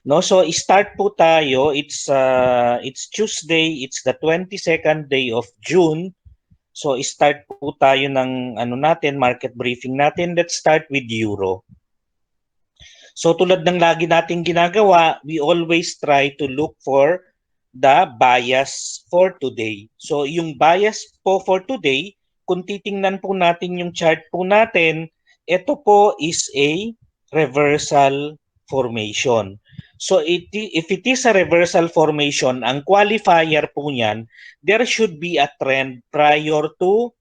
No, so start po tayo. It's Tuesday, it's the 22nd day of June. So start po tayo ng ano natin, market briefing natin. Let's start with euro. So tulad ng lagi nating ginagawa, we always try to look for the bias for today. So yung bias po for today, kung titingnan po natin yung chart po natin, ito po is a reversal formation. So if it is a reversal formation, ang qualifier po niyan, there should be a trend prior to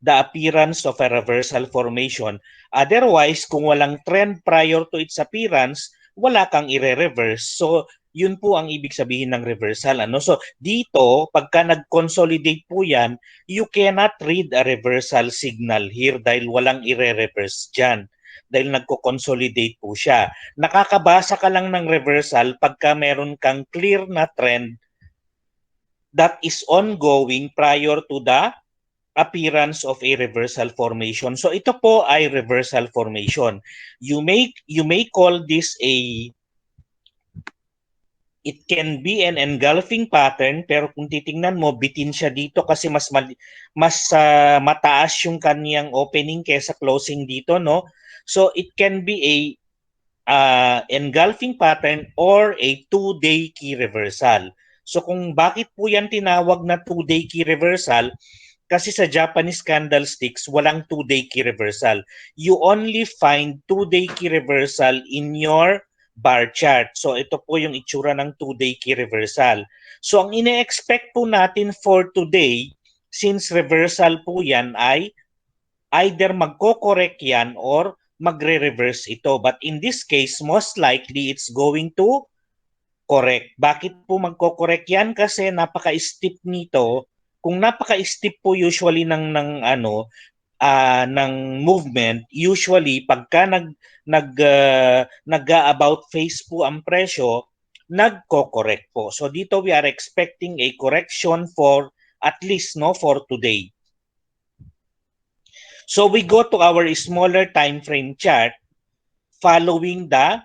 the appearance of a reversal formation. Otherwise, kung walang trend prior to its appearance, wala kang ire-reverse. So, yun po ang ibig sabihin ng reversal. Ano? So, dito, pagka nag-consolidate po yan, you cannot read a reversal signal here dahil walang ire-reverse dyan. Dahil nagko-consolidate po siya. Nakakabasa ka lang ng reversal pagka meron kang clear na trend that is ongoing prior to the appearance of a reversal formation. So ito po ay reversal formation. You may call this it can be an engulfing pattern, pero kung titingnan mo bitin siya dito kasi mas mataas yung kaniyang opening kaysa closing dito, no? So it can be a engulfing pattern or a two-day key reversal. So kung bakit po yan tinawag na two-day key reversal, kasi sa Japanese candlesticks, walang two-day key reversal. You only find two-day key reversal in your bar chart. So ito po yung itsura ng two-day key reversal. So ang ine-expect po natin for today, since reversal po yan ay either magko-correct yan or magre-reverse ito. But in this case, most likely it's going to correct. Bakit po magko-correct yan? Kasi napaka-steep nito. Kung napaka-steep po usually ng movement, usually pagka nag-about face po ang presyo, nagko-correct po. So dito we are expecting a correction for at least for today. So we go to our smaller time frame chart following the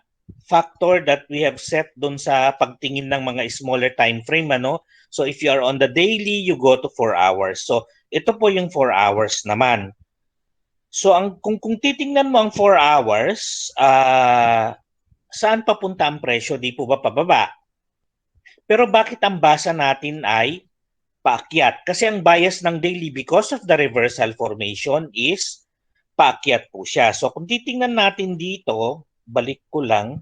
factor that we have set doon sa pagtingin ng mga smaller time frame, ano? So if you are on the daily, you go to 4 hours. So ito po yung 4 hours naman. So kung titingnan mo ang 4 hours, saan papunta ang presyo? Di po ba pababa? Pero bakit ang basa natin ay paakyat? Kasi ang bias ng daily because of the reversal formation is paakyat po siya. So kung titingnan natin dito, balik ko lang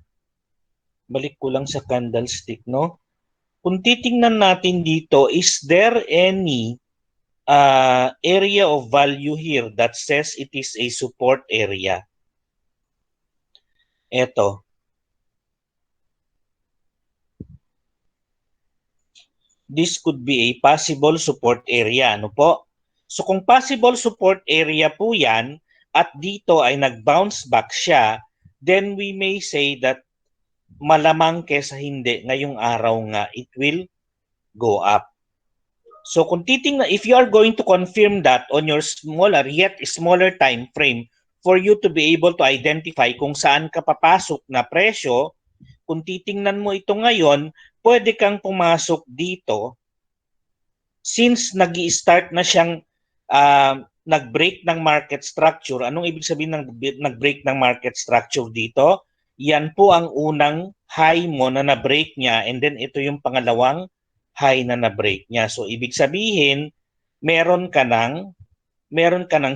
sa candlestick, no? Kung titingnan natin dito, is there any area of value here that says it is a support area? Ito. This could be a possible support area. Ano po? So kung possible support area po yan, at dito ay nag-bounce back siya, then we may say that malamang kesa hindi, ngayong araw nga, it will go up. So kung titingnan, if you are going to confirm that on your smaller, yet smaller time frame, for you to be able to identify kung saan ka papasok na presyo, kung titingnan mo ito ngayon, pwede kang pumasok dito since nag-i-start na siyang nag-break ng market structure. Anong ibig sabihin ng nag-break ng market structure dito? Yan po ang unang high mo na na-break niya, and then ito yung pangalawang high na na-break niya. So ibig sabihin, meron ka ng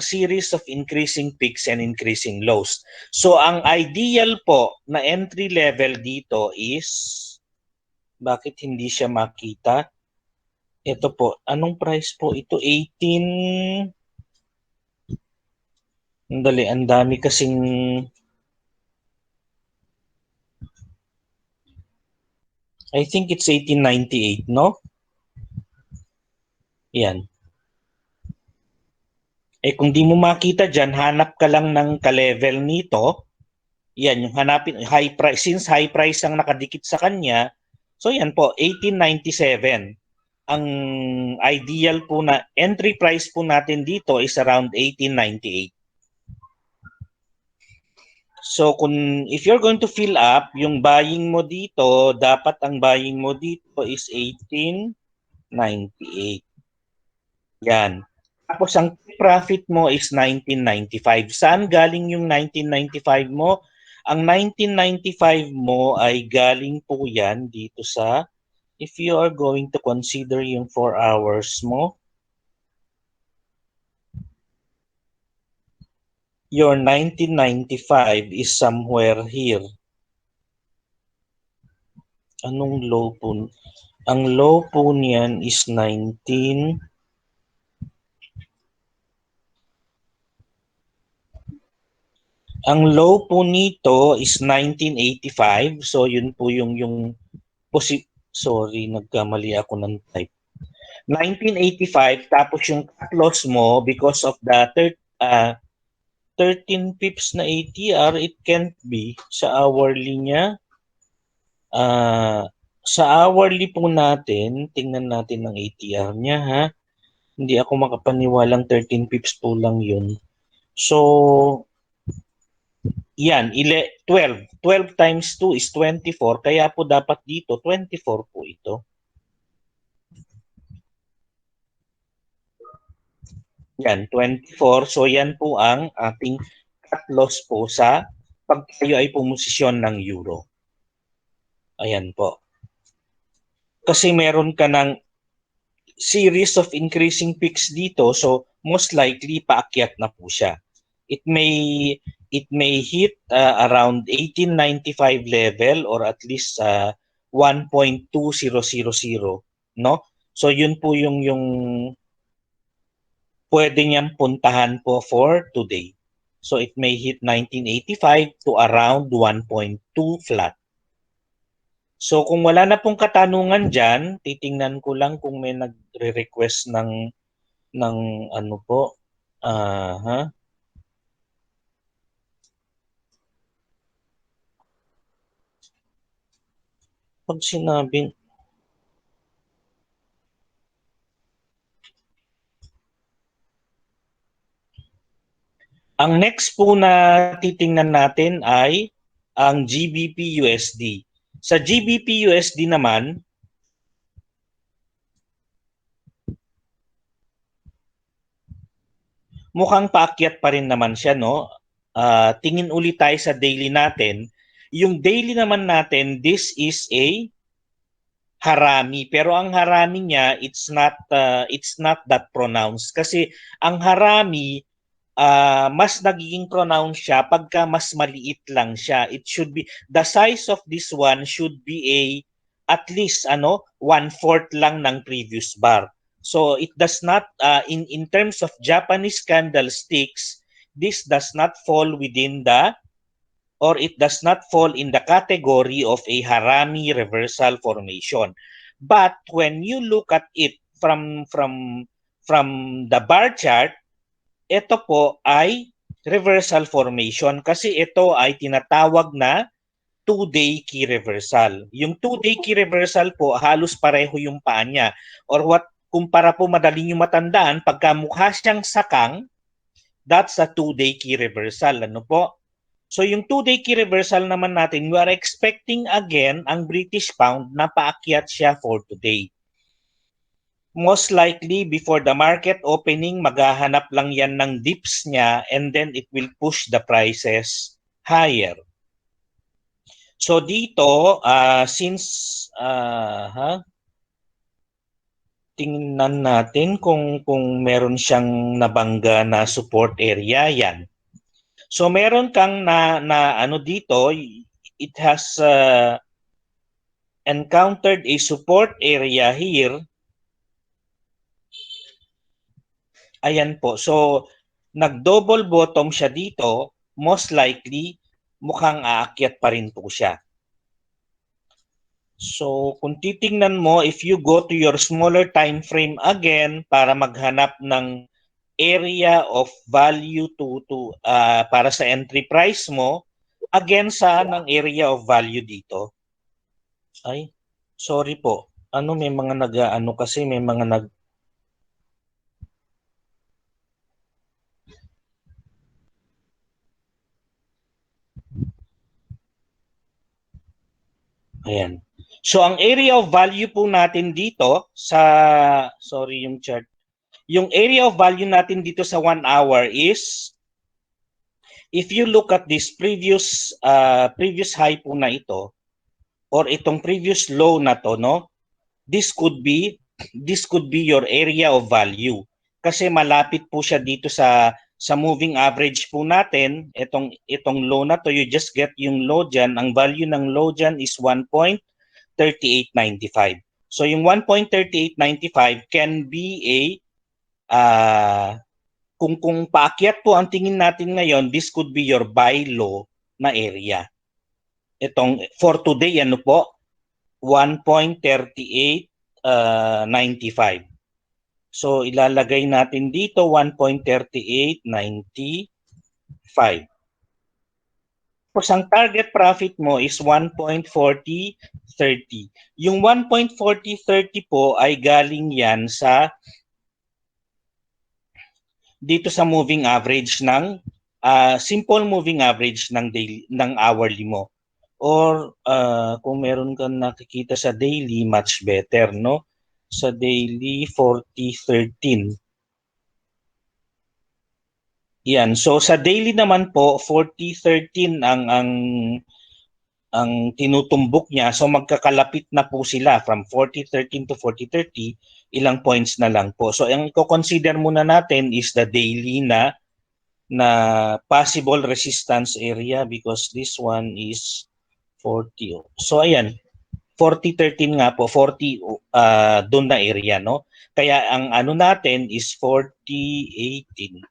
series of increasing peaks and increasing lows. So ang ideal po na entry level dito is, bakit hindi siya makita? Ito po, anong price po ito? 18. Dali, ang dami kasing I think it's 1898, no? Yan. Kung di mo makita dyan, hanap ka lang ng ka-level nito. Yan, yung hanapin, high price. Since high price ang nakadikit sa kanya, so yan po, 1897. Ang ideal po na entry price po natin dito is around 1898. So if you're going to fill up, yung buying mo dito, dapat ang buying mo dito is 1898. Yan. Tapos ang profit mo is 1995. Saan galing yung 1995 mo? Ang 1995 mo ay galing po yan dito sa, if you are going to consider yung 4 hours mo, your 1995 is somewhere here. Anong low po? Ang low po niyan is 19. Ang low po nito is 1985. So yun po yung sorry, nagkamali ako ng type. 1985 tapos yung cut loss mo because of the 13 pips na ATR, it can't be sa hourly niya. Sa hourly po natin, tingnan natin ang ATR niya ha. Hindi ako makapaniwalang 13 pips po lang yun. So, yan, 12. 12 times 2 is 24. Kaya po dapat dito, 24 po ito. Yan, 24. So, yan po ang ating cut loss po sa pag tayo ay pumosisyon ng euro. Ayan po. Kasi meron ka ng series of increasing peaks dito, so most likely paakyat na po siya. It may hit around 1895 level or at least 1.2000, no? So yun po yung pwede niyang puntahan po for today. So it may hit 1985 to around 1.2 flat. So kung wala na pong katanungan diyan, titingnan ko lang kung may nagre-request ng ano po. Ha? Pag sinabing ang next po na titingnan natin ay ang GBP USD. Sa GBP USD naman, mukhang paakyat pa rin naman siya, no? Tingin ulit tayo sa daily natin. Yung daily naman natin, this is a harami, pero ang harami niya it's not that pronounced kasi ang harami mas nagiging pronounced siya pagka mas maliit lang siya. It should be the size of this one should be at least 1/4 lang ng previous bar. So it does not in terms of Japanese candlesticks, this does not fall within the or it does not fall in the category of a harami reversal formation. But when you look at it from the bar chart, ito po ay reversal formation kasi ito ay tinatawag na two-day key reversal. Yung two-day key reversal po halos pareho yung paa niya or what kumpara po madaling yung matandaan pagka mukha siyang sakang, that's a two-day key reversal. Ano po? So yung two-day key reversal naman natin, we are expecting again ang British pound na paakyat siya for today. Most likely before the market opening, maghahanap lang yan ng dips niya and then it will push the prices higher. So dito, since tingnan natin kung meron siyang nabangga na support area yan. So meron kang na ano dito, it has encountered a support area here. Ayan po. So nag-double bottom siya dito, most likely mukhang aakyat pa rin po siya. So kung titingnan mo, if you go to your smaller time frame again para maghanap ng area of value para sa entry price mo, again saan ang area of value dito? Ay, sorry po. May mga kasi may mga Ayan. So ang area of value po natin dito sa, sorry yung chart, yung area of value natin dito sa 1 hour is, if you look at this previous high po na ito, or itong previous low na to, no, this could be your area of value kasi malapit po siya dito sa moving average po natin. Itong low na to, you just get yung low dyan. Ang value ng low dyan is 1.3895. So yung 1.3895 can be a kung paakyat po ang tingin natin ngayon, this could be your buy low na area. Itong for today, ano po, 1.3895. So ilalagay natin dito 1.3895. Tapos ang target profit mo is 1.4030. Yung 1.4030 po ay galing yan sa dito sa moving average ng simple moving average ng daily, ng hourly mo. Or kung meron kang nakikita sa daily, much better, no? Sa daily 4013. Yan. So sa daily naman po 4013 ang tinutumbok niya. So magkakalapit na po sila from 4013 to 4030, ilang points na lang po. So ang i-consider muna natin is the daily na possible resistance area because this one is 40. So ayan, 4013 nga po, 40 doon na area, no? Kaya ang ano natin is 4018.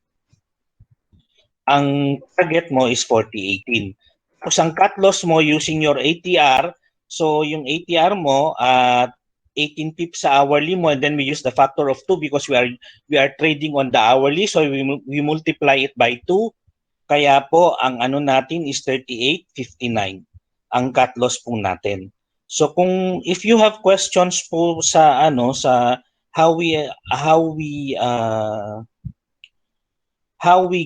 Ang target mo is 4018. Tapos ang cut loss mo using your ATR, so yung ATR mo at 18 pips sa hourly mo, and then we use the factor of 2 because we are trading on the hourly, so we multiply it by 2. Kaya po ang ano natin is 38.59 ang cut loss po natin. So kung if you have questions po sa ano sa how we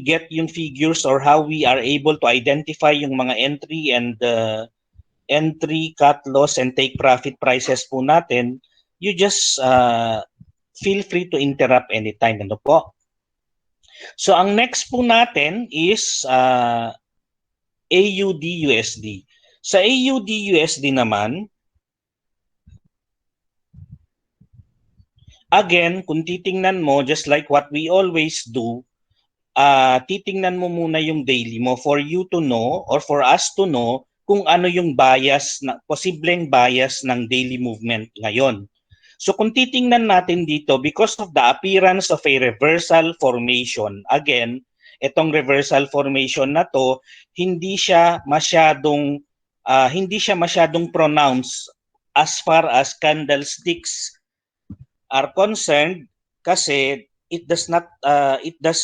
get yung figures or how we are able to identify yung mga entry and entry, cut loss and take profit prices po natin, you just feel free to interrupt anytime. Ano po? So ang next po natin is AUD-USD. Sa AUD-USD naman, again, kung titingnan mo, just like what we always do, titingnan mo muna yung daily mo for you to know or for us to know kung ano yung posibleng bias ng daily movement ngayon. So kung titingnan natin dito, because of the appearance of a reversal formation, again, itong reversal formation na to, hindi siya masyadong pronounced as far as candlesticks are concerned kasi it does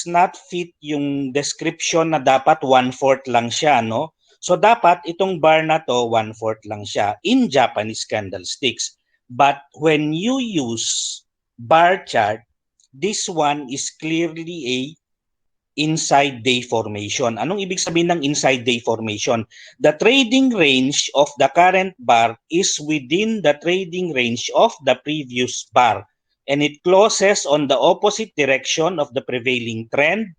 not fit yung description na dapat 1/4 lang siya, no? So dapat itong bar na to 1/4 lang siya in Japanese candlesticks. But when you use bar chart, this one is clearly a inside day formation. Anong ibig sabihin ng inside day formation? The trading range of the current bar is within the trading range of the previous bar, and it closes on the opposite direction of the prevailing trend.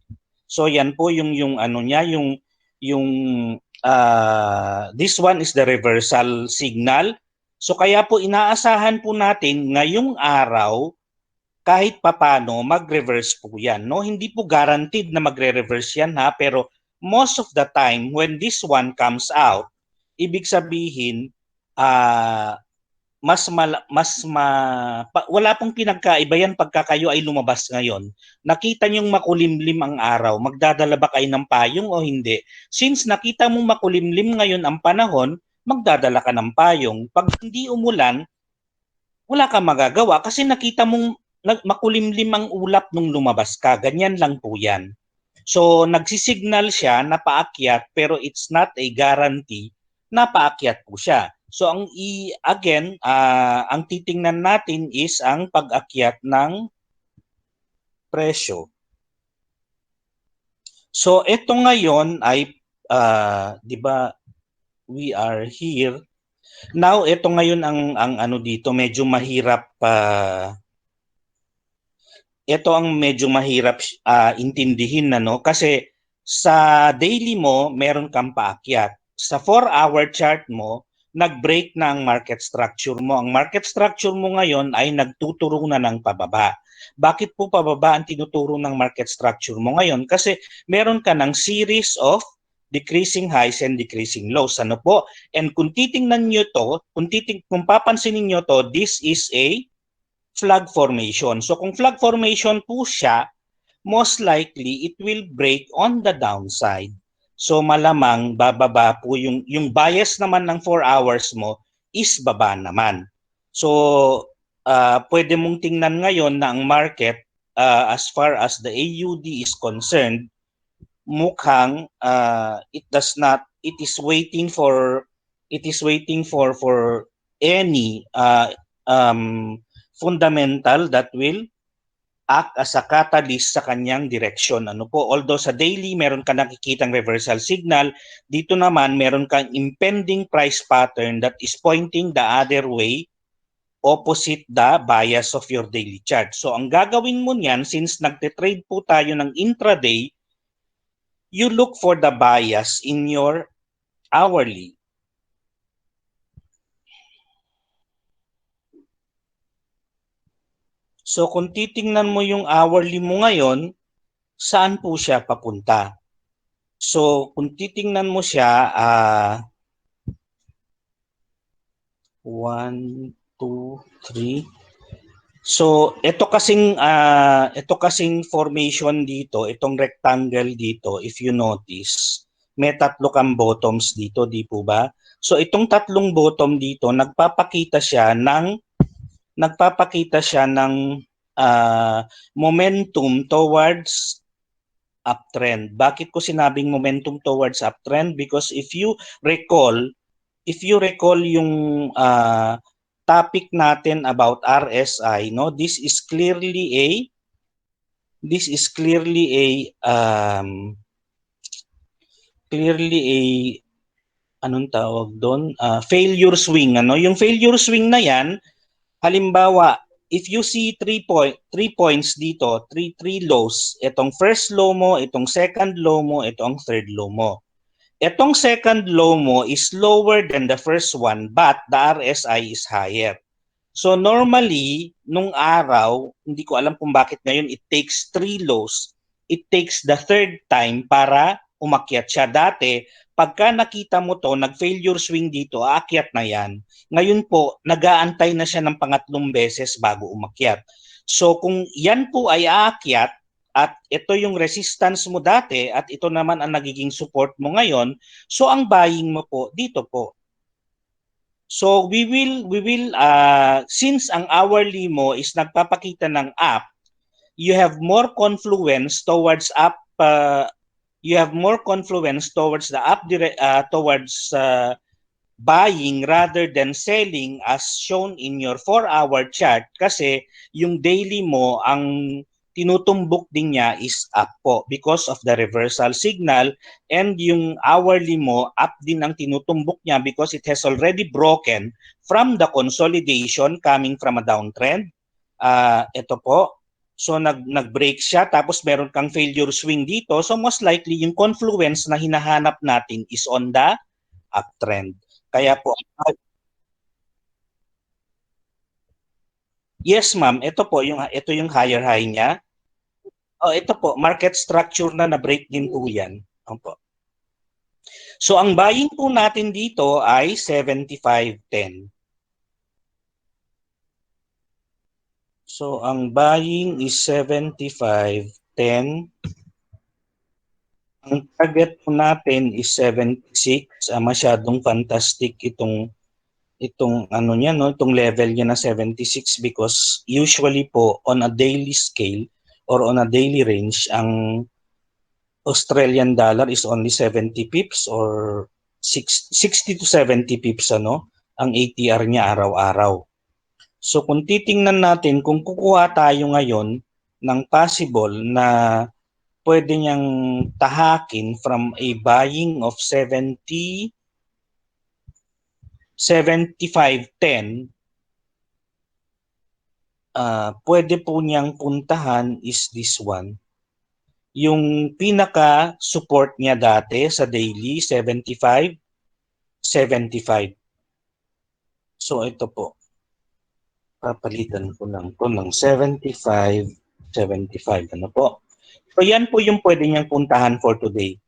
So yan po yung ano niya, yung this one is the reversal signal. So kaya po inaasahan po natin ngayong araw kahit papano mag-reverse po yan. No? Hindi po guaranteed na magre-reverse yan ha, pero most of the time when this one comes out, ibig sabihin wala pong pinagkaiba yan pagka kayo ay lumabas ngayon. Nakita niyong makulimlim ang araw, magdadala ba kayo ng payong o hindi? Since nakita mong makulimlim ngayon ang panahon, magdadala ka ng payong. Pag hindi umulan, wala kang magagawa kasi nakita mong makulimlim ang ulap nung lumabas ka. Ganyan lang po yan. So, nagsisignal siya na paakyat pero it's not a guarantee na paakyat po siya. So, ang titingnan natin is ang pag-akyat ng presyo. So, ito ngayon ay, di ba, we are here. Now, ito ngayon ang ano dito, medyo mahirap ito ang medyo mahirap intindihin na no kasi sa daily mo meron kang paakyat. Sa 4-hour chart mo, nag-break na ang market structure mo. Ang market structure mo ngayon ay nagtuturo na ng pababa. Bakit po pababa ang tinuturo ng market structure mo ngayon? Kasi meron ka ng series of decreasing highs and decreasing lows. Ano po? And kung titingnan nyo to, kung papansinin nyo to, this is a flag formation. So kung flag formation po siya, most likely it will break on the downside. So malamang bababa po yung bias naman ng 4 hours mo is baba naman. So pwede mong tingnan ngayon na ang market as far as the AUD is concerned, mukhang it is waiting for any fundamental that will act as a catalyst sa kanyang direksyon. Ano po? Although sa daily meron ka nakikitang reversal signal, dito naman meron kang impending price pattern that is pointing the other way opposite the bias of your daily chart. So ang gagawin mo niyan, since nagte-trade po tayo ng intraday, you look for the bias in your hourly. So kung titingnan mo yung hourly mo ngayon, saan po siya papunta? So kung titingnan mo siya, 1, 2, 3. So ito kasing formation dito, itong rectangle dito, if you notice, may tatlo kang bottoms dito, di po ba? So itong tatlong bottom dito, nagpapakita siya ng momentum towards uptrend. Bakit ko sinabing momentum towards uptrend? Because if you recall yung topic natin about RSI, no, this is clearly a anong tawag doon? Failure swing, ano? Yung failure swing na 'yan, halimbawa, if you see 3 points dito, three lows, itong first low mo, itong second low mo, itong third low mo. Itong second low mo is lower than the first one, but the RSI is higher. So normally, nung araw, hindi ko alam kung bakit ngayon it takes 3 lows. It takes the third time para umakyat siya. Dati, pagka nakita mo to, nag-failure swing dito, aakyat na yan. Ngayon po, nag-aantay na siya ng pangatlong beses bago umakyat. So kung yan po ay aakyat, at ito yung resistance mo dati, at ito naman ang nagiging support mo ngayon, so ang buying mo po, dito po. So we will since ang hourly mo is nagpapakita ng up, you have more confluence towards up towards buying rather than selling as shown in your 4-hour chart kasi yung daily mo ang tinutumbok din niya is up po because of the reversal signal, and yung hourly mo up din ang tinutumbok niya because it has already broken from the consolidation coming from a downtrend. Ito po. So nag-break siya tapos meron kang failure swing dito. So most likely yung confluence na hinahanap natin is on the uptrend. Kaya po, yes ma'am, ito yung higher high niya. Oh, ito po, market structure na na-break din po 'yan. Opo. So ang buying po natin dito ay 75.10. So ang buying is 75.10. Ang target po natin is 76. Masyadong fantastic itong ano niya, no, itong level niya na 76 because usually po on a daily scale or on a daily range, ang Australian dollar is only 70 pips or 60 to 70 pips ano ang ATR niya araw-araw. So kung titingnan natin, kung kukuha tayo ngayon ng possible na pwede niyang tahakin from a buying of 70 75.10, pwede po niyang puntahan is this one. Yung pinaka-support niya dati sa daily, 75.75. So ito po, papalitan ko lang po ng 75.75. Ano po? So yan po yung pwede niyang puntahan for today.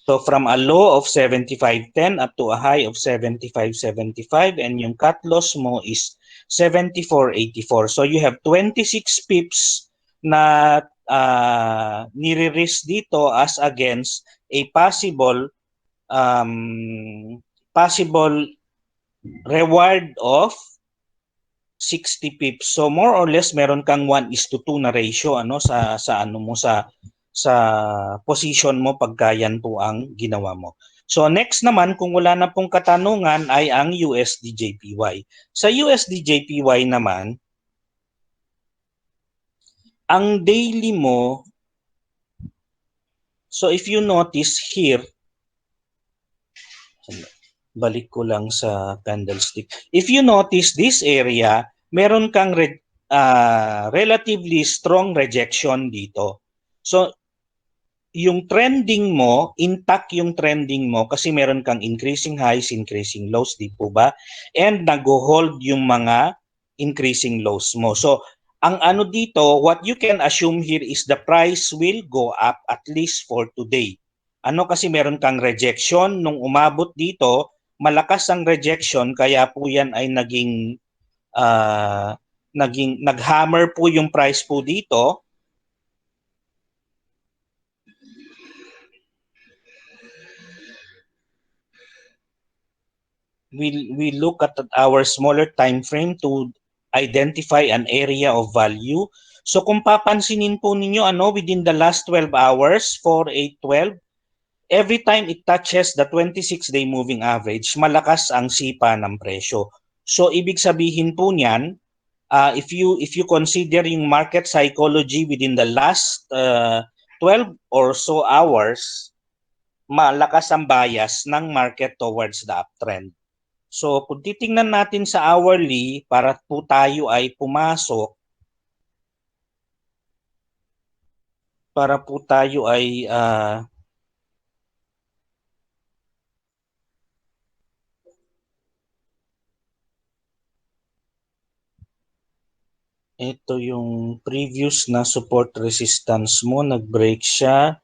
So from a low of 75.10 up to a high of 75.75, and yung cut loss mo is 74.84. So you have 26 pips na nire-risk dito as against a possible reward of 60 pips. So more or less meron kang 1:2 na ratio sa position mo pagka yan po ang ginawa mo. So next naman, kung wala na pong katanungan, ay ang USD-JPY. Sa USD-JPY naman, ang daily mo, so if you notice here, balik ko lang sa candlestick. If you notice this area, meron kang relatively strong rejection dito. So yung trending mo, intact yung trending mo kasi meron kang increasing highs, increasing lows, di po ba? And nag-hold yung mga increasing lows mo. So, ang ano dito, what you can assume here is the price will go up at least for today. Ano kasi meron kang rejection nung umabot dito, malakas ang rejection kaya po yan ay nag-hammer po yung price po dito. We look at our smaller time frame to identify an area of value. So kung papansinin po ninyo, within the last 12 hours, 4, 8, 12, every time it touches the 26-day moving average, malakas ang sipa ng presyo. So ibig sabihin po niyan, if you consider yung market psychology within the last 12 or so hours, malakas ang bias ng market towards the uptrend. So kung titingnan natin sa hourly, para po tayo ay pumasok, ito yung previous na support resistance mo, nag-break siya,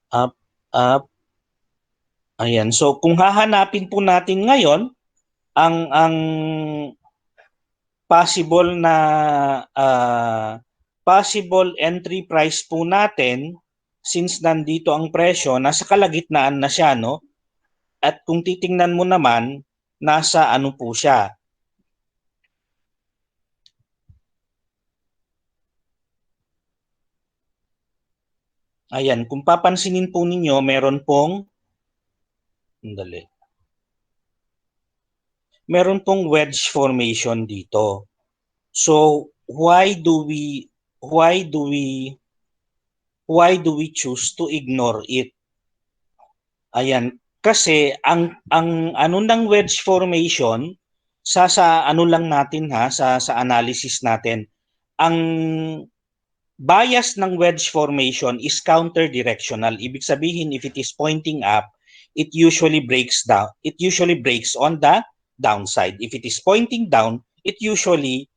up, up, ayan. So kung hahanapin po natin ngayon, ang possible na possible entry price po natin, since nandito ang presyo, nasa kalagitnaan na siya, no? At kung titingnan mo naman, nasa ano po siya. Ayan, kung papansinin po ninyo, meron pong wedge formation dito. So, why do we choose to ignore it? Ayan, kasi ang ano ng wedge formation sa ano lang natin sa analysis natin, ang bias ng wedge formation is counter directional. Ibig sabihin, if it is pointing up, it usually breaks down. It usually breaks on the downside. If it is pointing down, it usually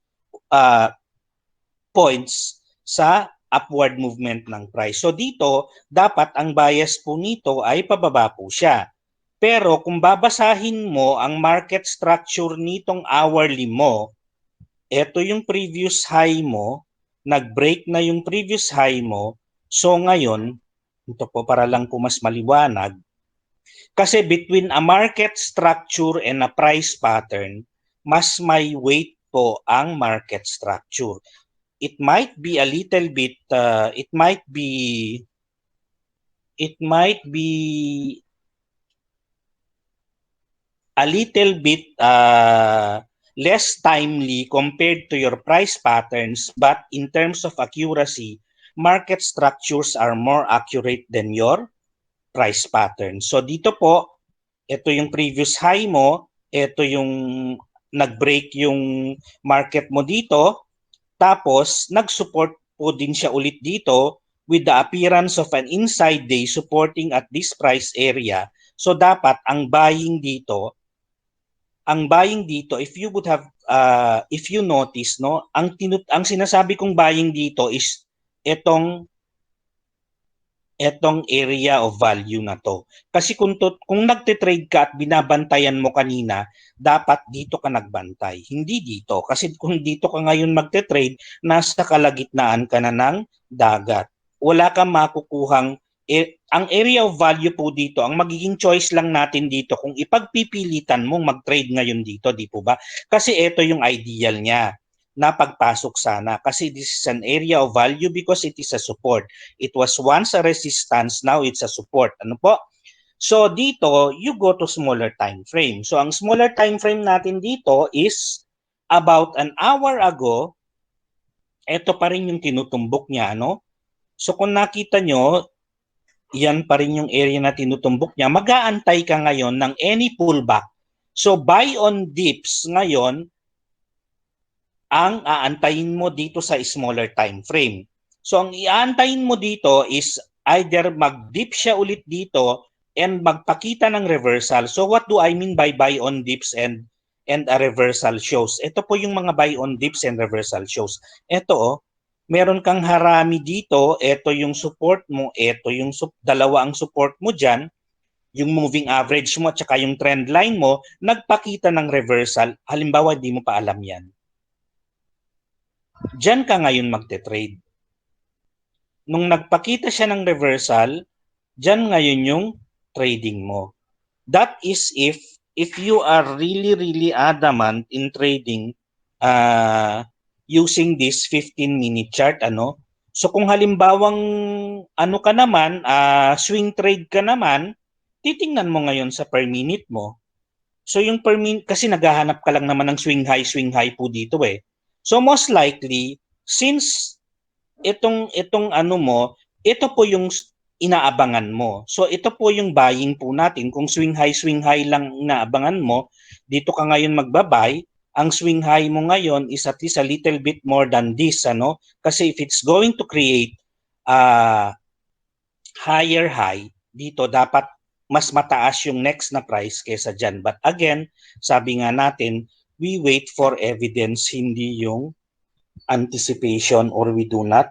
points sa upward movement ng price. So dito, dapat ang bias po nito ay pababa po siya. Pero kung babasahin mo ang market structure nitong hourly mo, ito yung previous high mo, nag-break na yung previous high mo. So ngayon, ito po para lang po mas maliwanag, kasi between a market structure and a price pattern, mas may weight po ang market structure. It might be a little bit, it might be a little bit less timely compared to your price patterns, but in terms of accuracy, market structures are more accurate than your price pattern. So dito po, ito yung previous high mo, ito yung nag-break yung market mo dito, tapos nag-support po din siya ulit dito with the appearance of an inside day supporting at this price area. So dapat ang buying dito, if you would have if you notice, no, ang sinasabi kong buying dito is etong etong area of value na to. Kasi kung nagte-trade ka at binabantayan mo kanina, dapat dito ka nagbantay, hindi dito. Kasi kung dito ka ngayon magte-trade, nasa kalagitnaan ka na ng dagat. Wala kang makukuhang ang area of value po dito, ang magiging choice lang natin dito kung ipagpipilitan mong mag-trade ngayon dito, di po ba? Kasi ito yung ideal niya na pagpasok sana. Kasi this is an area of value because it is a support. It was once a resistance, now it's a support. Ano po? So dito, you go to smaller time frame. So ang smaller time frame natin dito is about an hour ago, ito pa rin yung tinutumbok niya, ano? So kung nakita nyo, yan pa rin yung area na tinutumbok niya. Mag-aantay ka ngayon ng any pullback. So buy on dips ngayon, ang aantayin mo dito sa smaller time frame. So ang iaantayin mo dito is either mag-dip siya ulit dito and magpakita ng reversal. So what do I mean by buy on dips and a reversal shows? Ito po yung mga buy on dips and reversal shows. Ito meron kang harami dito, ito yung support mo, ito yung dalawa ang support mo diyan, yung moving average mo at saka yung trend line mo, nagpakita ng reversal. Halimbawa, di mo pa alam yan. Diyan ka ngayon magte-trade. Nung nagpakita siya ng reversal, diyan ngayon yung trading mo. That is if you are really adamant in trading using this 15-minute chart, ano? So kung halimbawang ano ka naman, swing trade ka naman, titingnan mo ngayon sa per minute mo. So yung per minute, kasi naghahanap ka lang naman ng swing high po dito eh. So most likely, since itong ano mo, ito po yung inaabangan mo. So ito po yung buying po natin. Kung swing high lang inaabangan mo, dito ka ngayon magbabay, ang swing high mo ngayon is at least a little bit more than this, ano? Kasi if it's going to create higher high, dito dapat mas mataas yung next na price kaysa dyan. But again, sabi nga natin, we wait for evidence, hindi yung anticipation, or we do not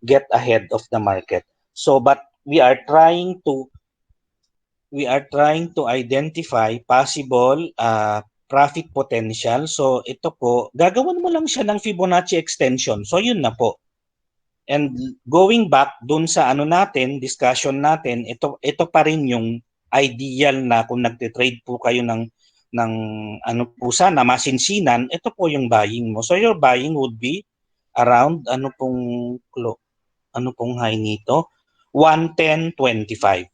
get ahead of the market. So but we are trying to identify possible profit potential. So ito po, gagawin mo lang siya ng Fibonacci extension. So yun na po. And going back dun sa ano natin, discussion natin, ito pa rin yung ideal na kung nagte-trade po kayo ng ano po sana masinsinan, ito po yung buying mo. So your buying would be around ano pong high nito? 110.25.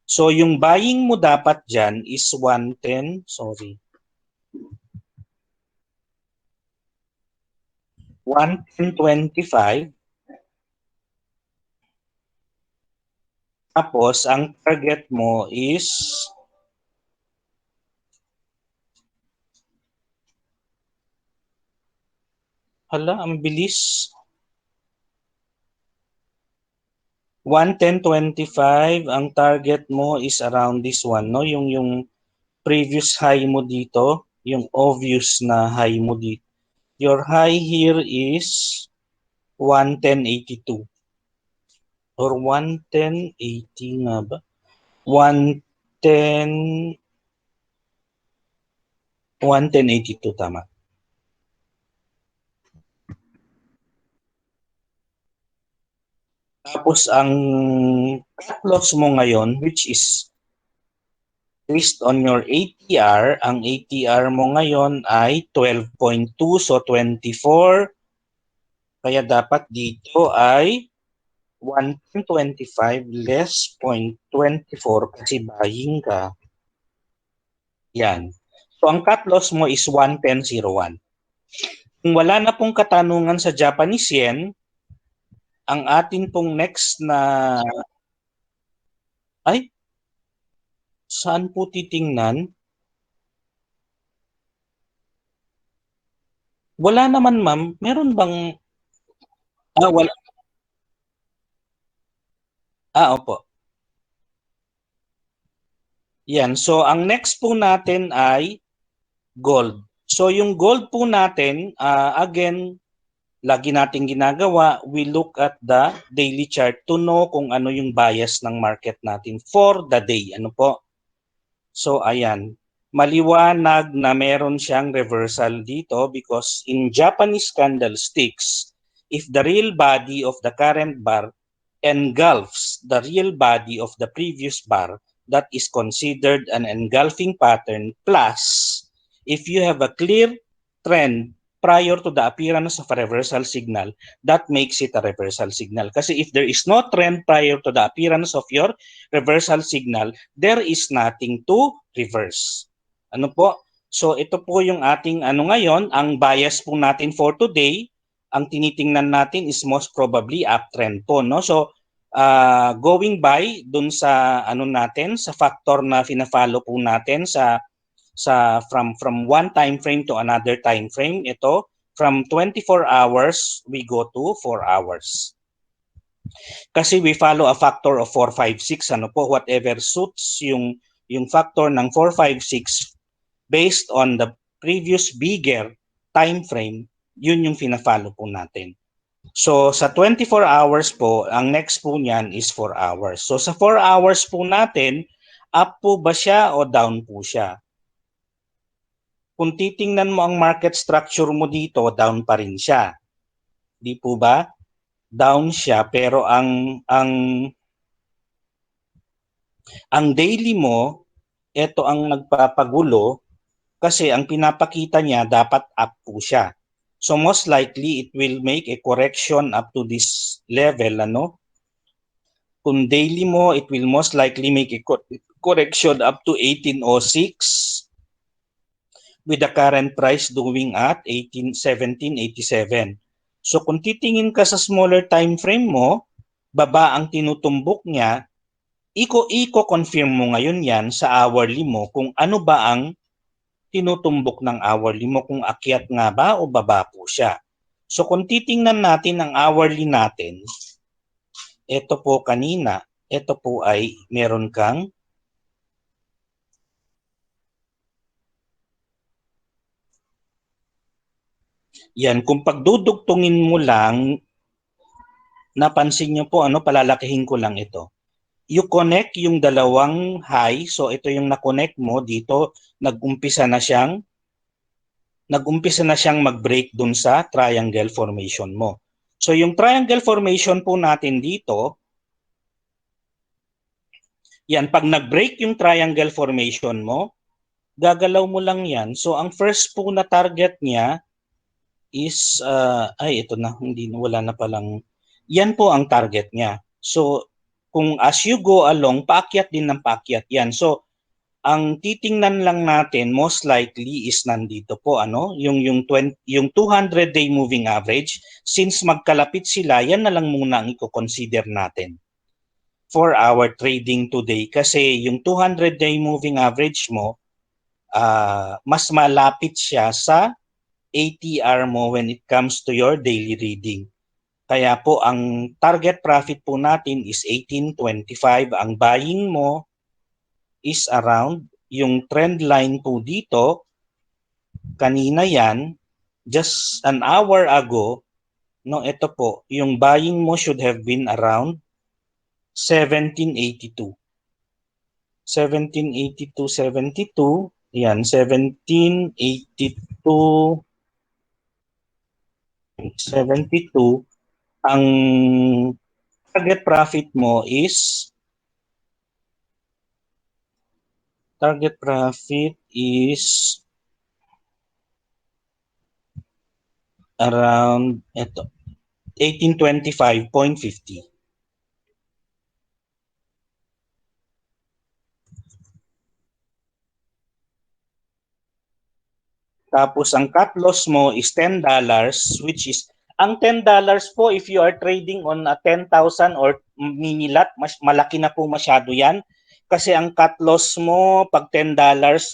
So yung buying mo dapat diyan is 110, sorry. 110.25. Tapos ang target mo is ang bilis. 110.25, ang target mo is around this one, no? Yung previous high mo dito, yung obvious na high mo dito. Your high here is 110.82 or 110.80 nga ba? 110 110.82 tama. Tapos ang cut loss mo ngayon, which is based on your ATR, ang ATR mo ngayon ay 12.2, so 24. Kaya dapat dito ay 125 less 0.24 kasi buying ka. Yan. So ang cut loss mo is 110.01. Kung wala na pong katanungan sa Japanese yen, ang atin pong next na ay saan po titingnan? Wala naman ma'am, meron bang wala. Opo. Yan. So ang next po natin ay gold. So yung gold po natin, again, lagi nating ginagawa, we look at the daily chart to know kung ano yung bias ng market natin for the day. Ano po? So ayan, maliwanag na meron siyang reversal dito because in Japanese candlesticks, if the real body of the current bar engulfs the real body of the previous bar, that is considered an engulfing pattern. Plus, if you have a clear trend prior to the appearance of a reversal signal, that makes it a reversal signal. Kasi if there is no trend prior to the appearance of your reversal signal, there is nothing to reverse. Ano po? So ito po yung ating ngayon, ang bias po natin for today, ang tinitingnan natin is most probably uptrend po, no? So going by dun sa natin, sa factor na fina-follow po natin from one time frame to another time frame, ito from 24 hours we go to 4 hours. Kasi we follow a factor of 4, 5, 6, ano po, whatever suits yung factor ng 4, 5, 6 based on the previous bigger time frame, yun yung fina-follow po natin. So sa 24 hours po, ang next po niyan is 4 hours. So sa 4 hours po natin, up po ba siya o down po siya? Kung titingnan mo ang market structure mo dito, down pa rin siya. Di po ba? Down siya pero ang daily mo, ito ang nagpapagulo kasi ang pinapakita niya dapat up po siya. So most likely it will make a correction up to this level, ano? Kung daily mo, it will most likely make a correction up to 1806 with the current price doing at 1787. So kung titingin ka sa smaller time frame mo, baba ang tinutumbok niya, iko-confirm mo ngayon yan sa hourly mo kung ano ba ang tinutumbok ng hourly mo, kung akyat nga ba o baba po siya. So kung titingnan natin ang hourly natin, ito po kanina, ito po ay meron kang yan, kung pagdudugtungin mo lang, napansin nyo po, palalakihin ko lang ito. You connect yung dalawang high, so ito yung na-connect mo dito, nag-umpisa na siyang mag-break dun sa triangle formation mo. So yung triangle formation po natin dito, yan, pag nag-break yung triangle formation mo, gagalaw mo lang yan. So ang first po na target niya is, ito na, wala na palang, yan po ang target niya. So kung as you go along, paakyat din ng paakyat yan. So ang titingnan lang natin most likely is nandito po yung 200-day moving average. Since magkalapit sila, yan na lang muna ang i-consider natin for our trading today kasi yung 200-day moving average mo mas malapit siya sa ATR mo when it comes to your daily reading. Kaya po ang target profit po natin is 1825. Ang buying mo is around yung trend line po dito, kanina yan, just an hour ago, ito po, yung buying mo should have been around 1782. 1782, 72, yan, 1782, 72, ang target profit mo is around 1825.50. Tapos ang cut loss mo is $10, which is ang $10 po if you are trading on a 10,000 or mini lot, mas malaki na po masyado 'yan. Kasi ang cut loss mo pag $10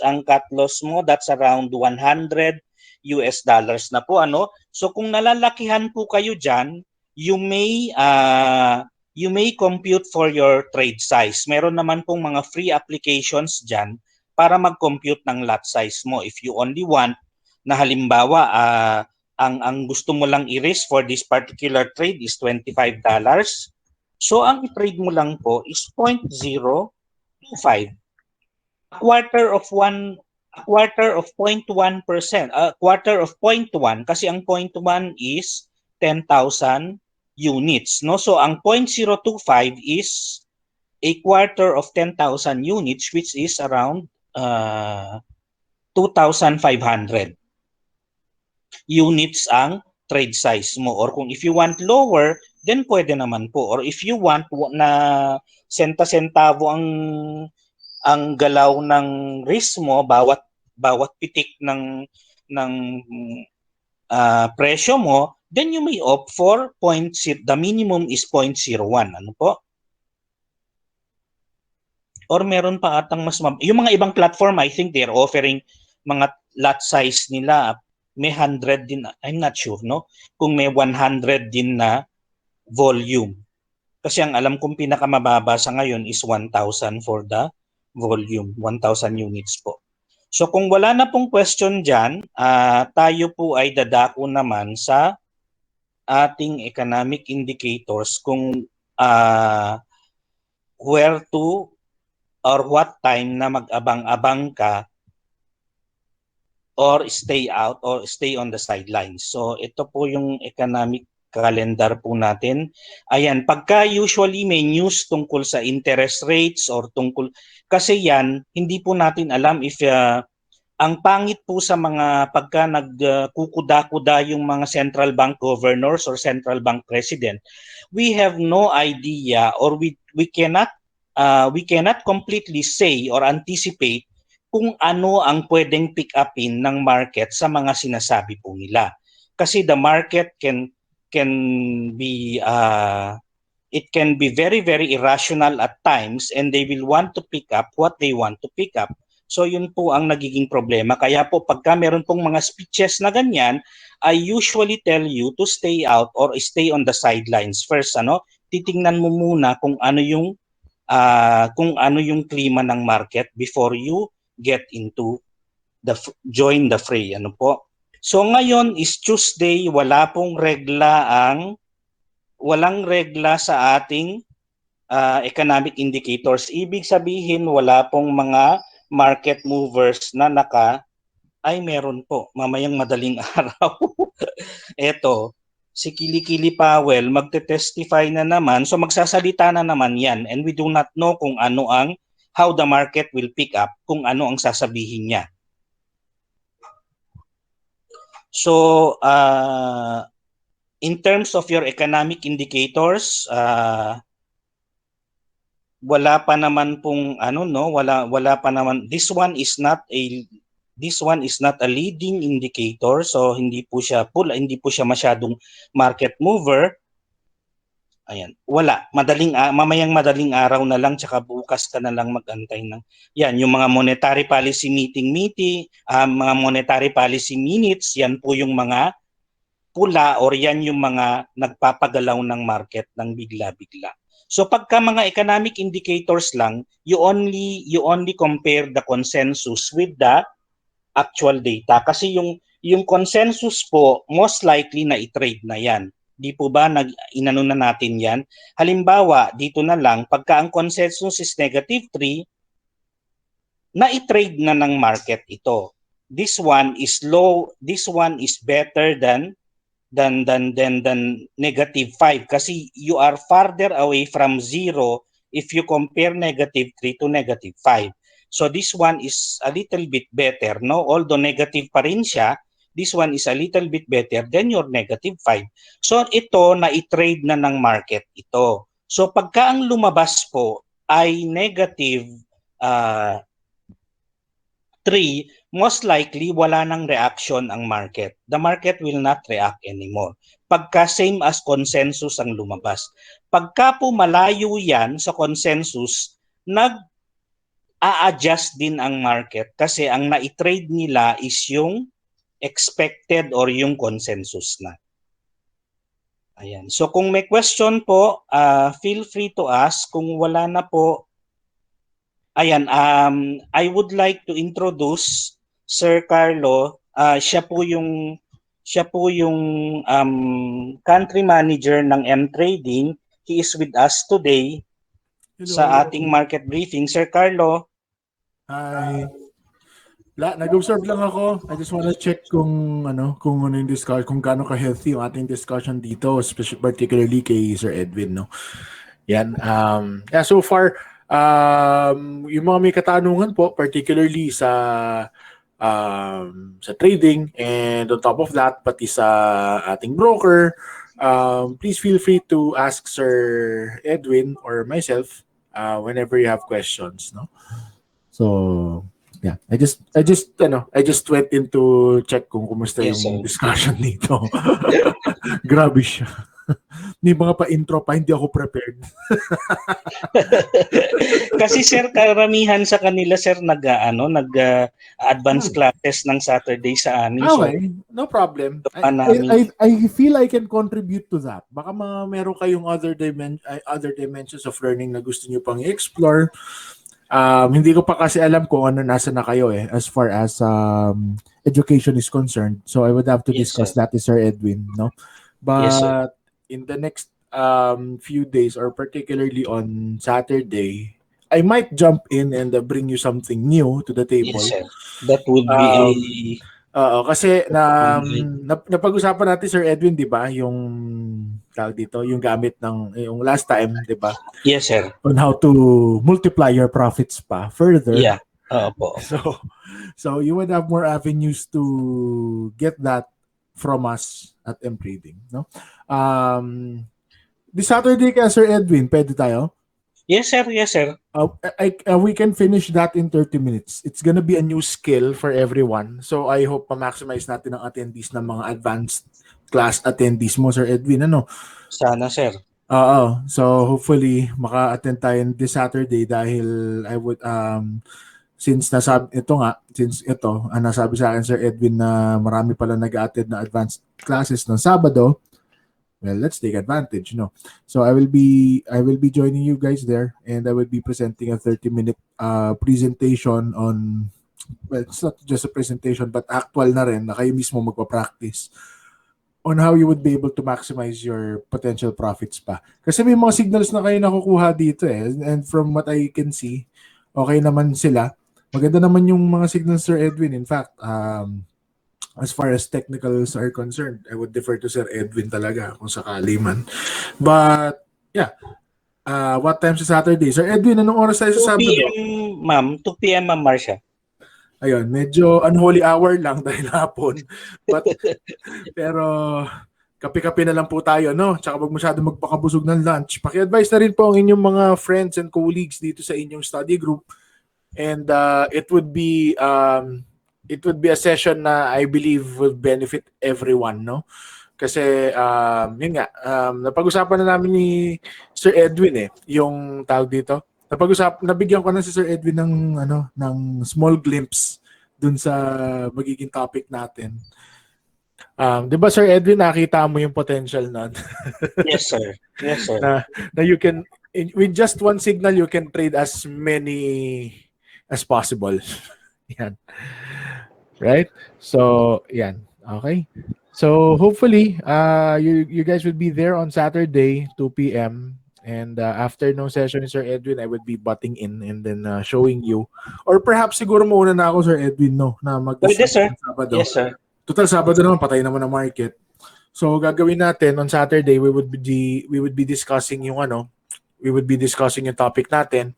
ang cut loss mo, that's around 100. US dollars na po, ano. So kung nalalakihan po kayo diyan, you may compute for your trade size. Meron naman pong mga free applications diyan para mag-compute ng lot size mo. If you only want na halimbawa ang gusto mo lang i-risk for this particular trade is $25. So ang i-trade mo lang po is 0.025. A quarter of 0.1%, a quarter of 0.1 kasi ang 0.1 is 10,000 units, no? So ang 0.025 is a quarter of 10,000 units, which is around 2,500 units ang trade size mo. Or kung if you want lower, then pwede naman po. Or if you want na senta-sentavo ang galaw ng risk mo, bawat pitik ng presyo mo, then you may opt for the minimum is 0.01. Ano po? Or meron pa atang mas yung mga ibang platform, I think they're offering mga lot size nila may 100 din, I'm not sure, no? Kung may 100 din na volume. Kasi ang alam kong pinakamababa sa ngayon is 1,000 for the volume, 1,000 units po. So kung wala na pong question dyan, tayo po ay dadako naman sa ating economic indicators kung where to or what time na mag-abang-abang ka or stay out or stay on the sidelines. So ito po yung economic calendar po natin. Ayan, pagka usually may news tungkol sa interest rates or tungkol, kasi yan, hindi po natin alam if ang pangit po sa mga pagka nagkukuda-kuda yung mga central bank governors or central bank president, we have no idea or we cannot completely say or anticipate kung ano ang pwedeng pick upin ng market sa mga sinasabi po nila. Kasi the market can be it can be very, very irrational at times and they will want to pick up what they want to pick up. So yun po ang nagiging problema. Kaya po pagka meron pong mga speeches na ganyan, I usually tell you to stay out or stay on the sidelines first. Titingnan mo muna kung ano yung klima ng market before you get into join the fray. Ano po? So ngayon is Tuesday, walang regla sa ating economic indicators. Ibig sabihin wala pong mga market movers na meron po, mamayang madaling araw. Eto, si Kilikili Powell magte-testify na naman, so magsasalita na naman yan, and we do not know kung how the market will pick up, kung ano ang sasabihin niya. So, in terms of your economic indicators, wala pa naman pong wala pa naman. This one is not a leading indicator, so hindi po siya masyadong market mover. Ayan, wala. Mamayang madaling araw na lang, tsaka bukas ka na lang mag-antay ng yan, yung mga monetary policy mga monetary policy minutes, yan po yung mga pula or yan yung mga nagpapagalaw ng market ng bigla-bigla. So pagka mga economic indicators lang, you only compare the consensus with the actual data kasi yung consensus po most likely na i-trade na yan. Di po ba inano na natin yan? Halimbawa, dito na lang, pagka ang consensus is -3, na i-trade na ng market ito. This one is low, this one is better than -5 kasi you are farther away from 0 if you compare -3 to -5. So this one is a little bit better, no? Although negative pa rin siya, this one is a little bit better than your -5. So ito na i-trade na ng market ito. So pagka ang lumabas po ay -3, most likely wala nang reaction ang market. The market will not react anymore. Pagka same as consensus ang lumabas. Pagka po malayo yan sa consensus, nag-a-adjust din ang market kasi ang na-trade nila is yung expected or yung consensus na. Ayan. So kung may question po, feel free to ask. Kung wala na po, ayan, I would like to introduce Sir Carlo. Siya po yung country manager ng M-Trading. He is with us today. Hello. Sa ating market briefing. Sir Carlo. Hi. Nag-observe lang ako. I just want to check kung ano yung discussion, kung gaano ka-healthy yung ating discussion dito, especially particularly kay Sir Edwin, no. Yan. So far yung mga may katanungan po, particularly sa trading, and on top of that, pati sa ating broker, please feel free to ask Sir Edwin or myself whenever you have questions, no. So yeah, I just went into check kung kumusta yung discussion dito. Grabe siya. May mga pa-intro pa, hindi ako prepared. Kasi sir, karamihan sa kanila sir nag-advance classes ng Saturday sa amin. Okay, no problem. I feel I can contribute to that. Baka meron kayong other dimensions of learning na gusto niyo pang i-explore. Hindi ko pa kasi alam kung ano nasa na kayo as far as education is concerned. So I would have to discuss that with Sir Edwin, no? But in the next few days, or particularly on Saturday, I might jump in and bring you something new to the table. Yes, sir. That would be kasi napag-usapan natin, Sir Edwin, di ba, yung tawag dito, yung gamit ng yung last time, di ba? Yes, sir. On how to multiply your profits pa further. Yeah. So you would have more avenues to get that from us at M-Trading, no? This Saturday ka, Sir Edwin, pwede tayo? Yes, sir. Yes, sir. We can finish that in 30 minutes. It's gonna be a new skill for everyone. So I hope ma-maximize natin ang attendees ng mga advanced class attendees mo, Sir Edwin. Ano? Sana, sir. So hopefully maka-attend tayo this Saturday dahil I would nasabi sa akin, Sir Edwin, na marami pala nag-attend na advanced classes ng Sabado. Well, let's take advantage, no? So I will be joining you guys there, and I will be presenting a 30-minute presentation on, well, it's not just a presentation, but actual na rin, na kayo mismo magpa-practice on how you would be able to maximize your potential profits pa. Kasi may mga signals na kayo nakukuha dito and from what I can see, okay naman sila. Maganda naman yung mga signals, Sir Edwin. In fact, as far as technicals are concerned, I would defer to Sir Edwin talaga kung sakali man. But, yeah. What time sa Saturday? Sir Edwin, anong oras tayo sa Sabado? 2 p.m., ma'am. 2 p.m., Ma'am Marcia. Ayun, medyo unholy hour lang dahil hapon. Pero, kape-kape na lang po tayo, no? Tsaka wag masyado magpakabusog ng lunch. Paki-advise na rin po ang inyong mga friends and colleagues dito sa inyong study group. And it would be a session na I believe will benefit everyone, no? Kasi yun nga, napag-usapan na namin ni Sir Edwin yung tawag dito. Nabigyan ko na si Sir Edwin ng small glimpse dun sa magiging topic natin. 'Di ba, Sir Edwin, nakita mo yung potential nun? Yes, sir. Yes, sir. na you can, with just one signal, you can trade as many as possible. Yan. Right? So, yan. Okay. So, hopefully, you guys would be there on Saturday, 2 p.m. And after no session ni Sir Edwin, I would be butting in and then showing you. Or perhaps siguro muna na ako, Sir Edwin, no? Na Pwede, sir. Sabado. Yes, sir. Total, Sabado naman, patay naman ang market. So, gagawin natin on Saturday, we would be discussing yung yung topic natin.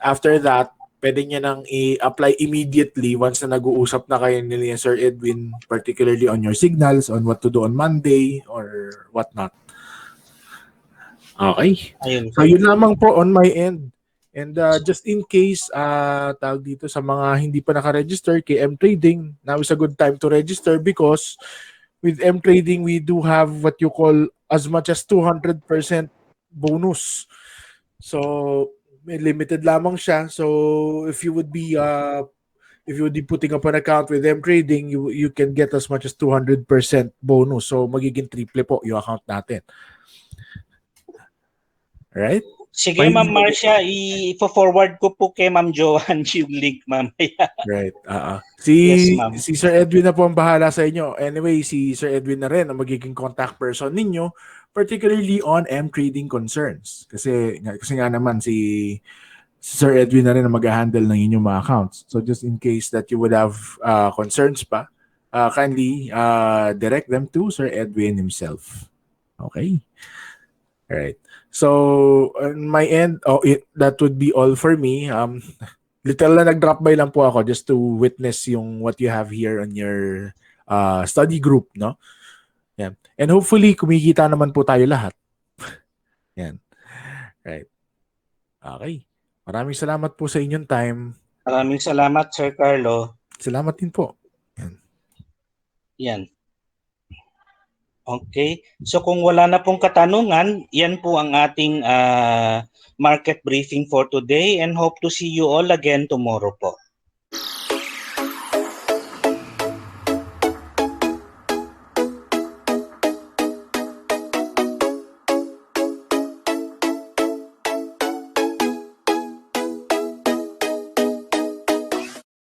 After that, pwede niya nang i-apply immediately once na nag-uusap na kayo ni Sir Edwin, particularly on your signals, on what to do on Monday or whatnot. Okay. So yun lamang po on my end. And just in case, tawag dito sa mga hindi pa naka-register kay M-Trading, now is a good time to register because with M-Trading, we do have what you call as much as 200% bonus. So, may limited lamang siya. So, if you would be if you would be putting up an account with them trading, you can get as much as 200% bonus. So magiging triple po yung account natin. Right? Sige, Ma'am Marcia, i-forward ko po kay Ma'am Joanne yung link mamaya. Right. Si Yes, ma'am. si Sir Edwin na po ang bahala sa inyo. Anyway, si Sir Edwin na rin ang magiging contact person ninyo, particularly on M-trading concerns. Kasi nga naman si Sir Edwin na rin ang mag-handle ng inyong mga accounts. So just in case that you would have concerns pa, kindly direct them to Sir Edwin himself. Okay? All right. So on my end, that would be all for me. Literal na nag-drop by lang po ako just to witness yung what you have here on your study group, no? Yan. And hopefully kumikita naman po tayo lahat. Yan. Right. Okay. Maraming salamat po sa inyong time. Maraming salamat, Sir Carlo. Salamat din po. Yan. Okay. So kung wala na pong katanungan, yan po ang ating market briefing for today and hope to see you all again tomorrow po.